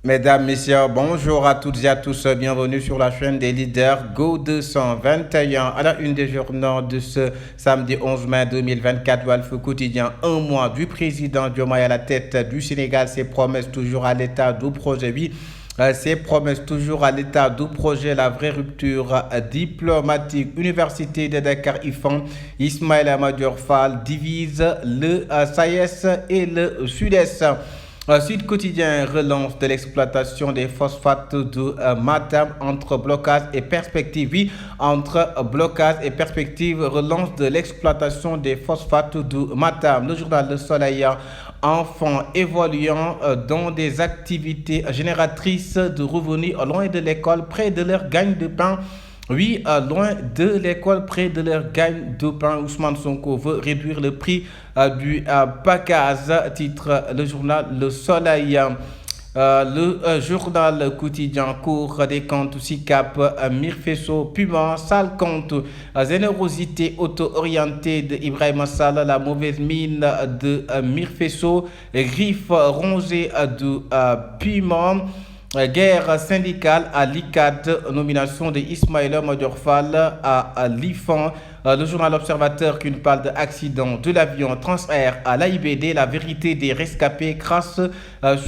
Mesdames, Messieurs, bonjour à toutes et à tous. Bienvenue sur la chaîne des leaders Go 221. À la une des journaux de ce samedi 11 mai 2024, Walf Quotidien, un mois du président Diomaye à la tête du Sénégal. Ses promesses toujours à l'état du projet. Oui, ses promesses toujours à l'état du projet. La vraie rupture diplomatique. Université de Dakar IFAN, Ismaïla Madior Fall divise le SAES et le Sud-Est. Sud Quotidien relance de l'exploitation des phosphates de Matam entre blocage et perspective. Oui, entre blocage et perspective, relance de l'exploitation des phosphates de Matam. Le journal Le Soleil, enfants évoluant dans des activités génératrices de revenus loin de l'école, près de leur gagne de pain. Oui, loin de l'école, près de leur gagne de pain, Ousmane Sonko veut réduire le prix du pacase, titre le journal Le Soleil. Le journal quotidien cours des comptes SICAP, Mirfesso, Puma, sale compte, générosité auto-orientée de Ibrahim Sall, la mauvaise mine de Mirfesso, griffe rongée de Puma. Guerre syndicale à l'ICAD, nomination de Ismaïla Madior Fall à l'IFAN. Le journal Observateur qui nous parle d'accident de l'avion Transair à l'AIBD, la vérité des rescapés crasse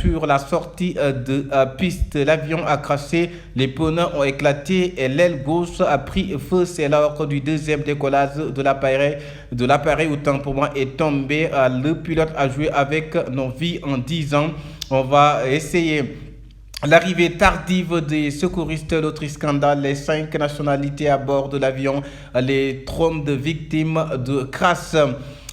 sur la sortie de piste. L'avion a craché, les pneus ont éclaté et l'aile gauche a pris feu. C'est lors du deuxième décollage de l'appareil, autant pour moi, est tombé. Le pilote a joué avec nos vies en 10 ans. On va essayer. L'arrivée tardive des secouristes, l'autre scandale, les 5 nationalités à bord de l'avion, les trônes de victimes de crasse.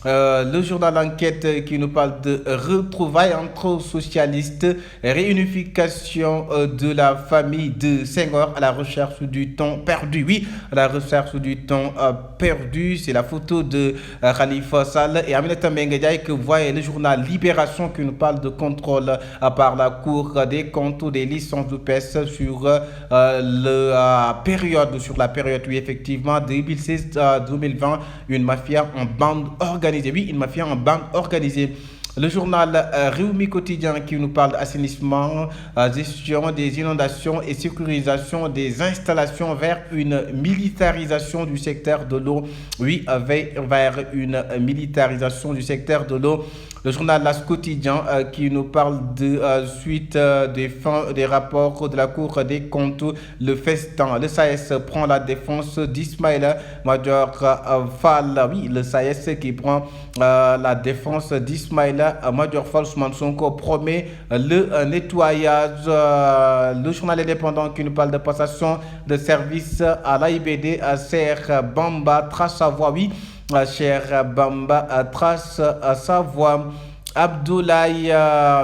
Le journal Enquête qui nous parle de retrouvailles entre socialistes, réunification de la famille de Senghor à la recherche du temps perdu. Oui, à la recherche du temps perdu, c'est la photo de Khalifa Sall et Aminata Mbengue Ndiaye que vous voyez. Le journal Libération qui nous parle de contrôle par la Cour des comptes des licences de PES sur la période, oui, effectivement, 2016-2020, une mafia en bande organisée. Oui, une mafia en bande organisée. Le journal Réumi Quotidien qui nous parle d'assainissement, gestion des inondations et sécurisation des installations vers une militarisation du secteur de l'eau. Oui, vers une militarisation du secteur de l'eau. Le journal Las Quotidien qui nous parle de suite des rapports de la Cour des comptes. Le festin, le SAES prend la défense d'Ismaïla Madior Fall. Oui, le SAES qui prend la défense d'Ismaïla Madior Fall. Ousmane Sonko promet le nettoyage. Le journal indépendant qui nous parle de passation de service à l'AIBD, à Serre Bamba, trace sa voie. Oui, Cher Bamba trace sa voie. Abdoulaye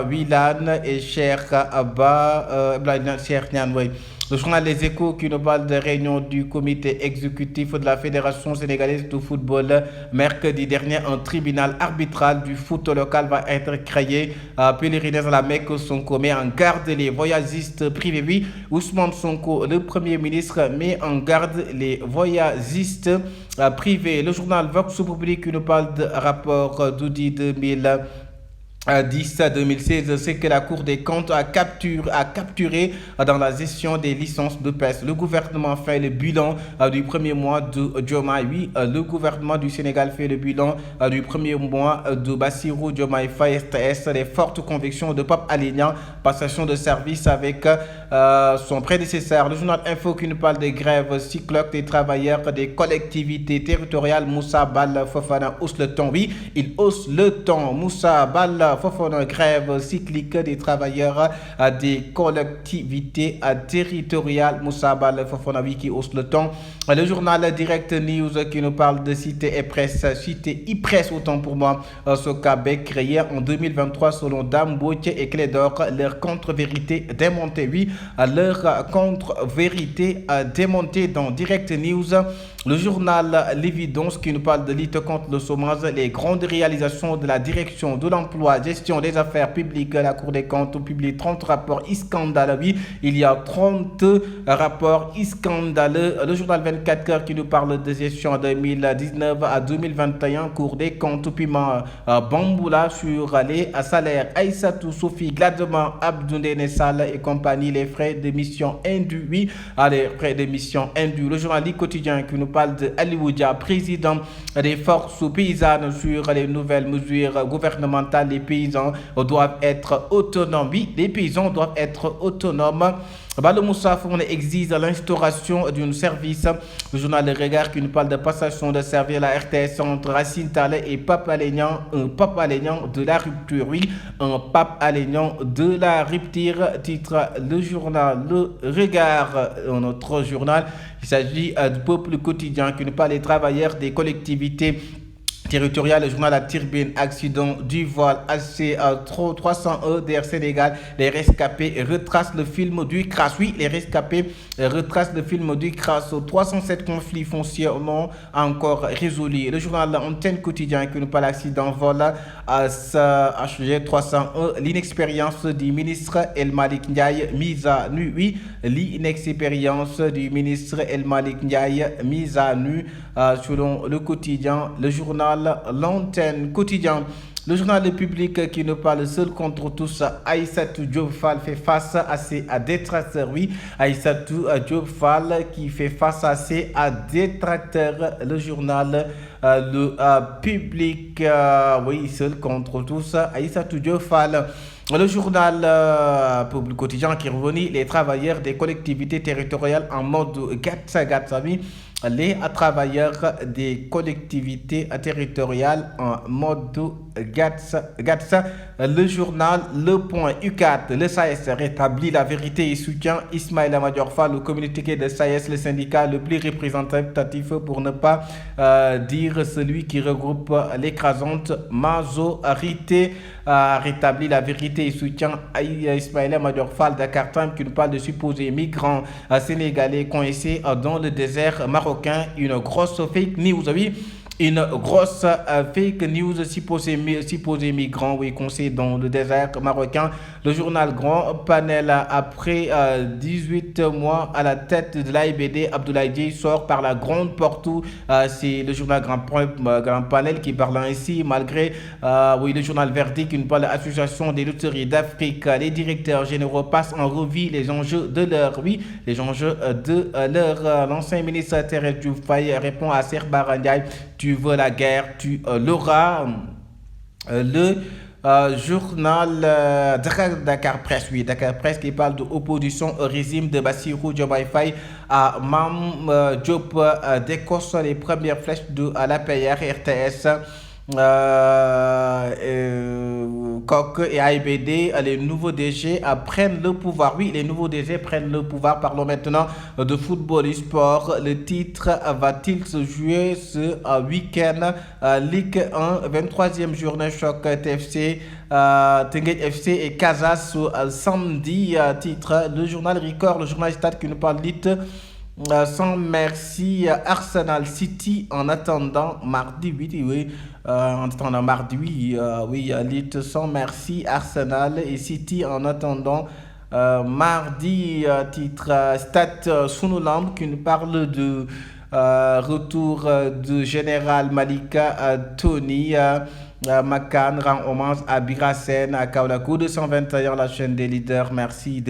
Wilane et Cheikh Abba Cheikh Nianway. Le journal Les Échos qui nous parle de réunion du comité exécutif de la Fédération sénégalaise de football. Mercredi dernier, un tribunal arbitral du foot local va être créé. Pèlerinage à la Mecque, Sonko met en garde les voyagistes privés. Oui, Ousmane Sonko, le Premier ministre, met en garde les voyagistes privés. Le journal Vox Populi qui nous parle de rapport d'audit 2010 à 2016, c'est que la Cour des comptes a capturé dans la gestion des licences de presse. Le gouvernement fait le bilan du premier mois de Diomaye. Oui, le gouvernement du Sénégal fait le bilan du premier mois de Bassirou Diomaye Faye. Les fortes convictions de Pape Alé Niang, passation de service avec son prédécesseur. Le journal Info qui nous parle des grèves cycloques des travailleurs des collectivités territoriales. Moussa Bal Fofana hausse le ton. Oui, il hausse le ton. Moussa Bal Fofana, grève cyclique des travailleurs des collectivités territoriales. Moussa Bal Fofana, oui, qui hausse le ton. Le journal Direct News qui nous parle de Cité et Presse. Cité e-Presse, autant pour moi, ce Québec créé en 2023 selon Dame Boutier et Clédor. Leur contre-vérité démontée. Oui, leur contre-vérité démontée dans Direct News. Le journal L'Évidence qui nous parle de lutte contre le chômage, les grandes réalisations de la direction de l'emploi, gestion des affaires publiques, la Cour des comptes publie 30 rapports scandaleux. Oui, il y a 30 rapports scandaleux. Le journal 24 heures qui nous parle de gestion 2019 à 2021, Cour des comptes, piment Bamboula sur les salaires. Aïssatou Sophie Gladement, Abdoundé Nessal et compagnie, les frais de mission induits. Oui, les frais de mission induits. Le journal quotidien qui nous parle de Alioudia, président des forces paysannes, sur les nouvelles mesures gouvernementales. Les paysans doivent être autonomes. Oui, les paysans doivent être autonomes. Le Moussa Fourne exige l'instauration d'un service. Le journal Le Regard qui nous parle de passation de servir la RTS entre Racine Talley et Pape Alénian. Un Pape Alénian de la rupture. Oui, un Pape Alénian de la rupture, titre le journal Le Regard. Un autre journal, il s'agit du Peuple quotidien qui nous parle des travailleurs des collectivités territorial. Le journal La Turbine, accident du vol AC 301 d'Air Sénégal. Les rescapés retracent le film du crash. Oui, les rescapés retracent le film du crash. 307 conflits fonciers non encore résolus. Le journal Antenne quotidien qui nous parle d'accident vol à HG 301. L'inexpérience du ministre El Malik Ndiaye mise à nu. Oui, l'inexpérience du ministre El Malik Ndiaye mise à nu, selon le quotidien. Le journal L'Antenne quotidien. Le journal Le Public qui nous parle seul contre tous. Aïssatou Diop Fall fait face à ses détracteurs. Oui, Aïssatou Diop Fall qui fait face à ses détracteurs. Le journal Le Public, oui, seul contre tous. Aïssatou Diop Fall. Le journal Public quotidien qui revenait les travailleurs des collectivités territoriales en mode Gatsa. Oui, les travailleurs des collectivités territoriales en mode Gatsa. Le journal Le Point U4, le SAES rétablit la vérité et soutient Ismaïla Madior Fall, le communiqué de SAES, le syndicat le plus représentatif pour ne pas dire celui qui regroupe l'écrasante majorité. Rétablit la vérité et soutient Ismaïla Madior Fall. Dakar Time qui nous parle de supposés migrants sénégalais coincés dans le désert marocain. Une grosse fake news, oui. Une grosse fake news, supposés migrants, oui, coincés dans le désert marocain. Le journal Grand Panel, après 18 mois à la tête de l'AIBD, Abdoulaye Dièye sort par la grande porte. C'est le journal Grand Panel qui parle ainsi, malgré oui, le journal Verdict qui nous parle de l'Association des loteries d'Afrique. Les directeurs généraux passent en revue les enjeux de l'heure. Oui, les enjeux de l'heure. L'ancien ministre Thérèse Diouf Faye répond à Serge Barandiaï: tu veux la guerre, tu l'auras. Le journal Dakar Presse, oui, Dakar Presse qui parle de opposition au régime de Bassirou Diomaye Faye. Mam Diop décoche les premières flèches de l'APR RTS. Coq et AIBD, les nouveaux DG prennent le pouvoir. Oui, les nouveaux DG prennent le pouvoir. Parlons maintenant de football et sport. Le titre va-t-il se jouer ce week-end? Ligue 1, 23e journée, Choc TFC, Tenguet FC et Casas samedi. Titre, le journal Record, le journal Stade qui nous parle d'IT. Sans merci, Arsenal City en attendant mardi 8, oui, en attendant mardi 8, oui, Lit sans merci, Arsenal et City en attendant mardi. Titre Stade Sunulamb qui nous parle de retour de Général Malika Tony. Makan rend hommage à Birasen à Kaolaku 221, la chaîne des leaders. Merci de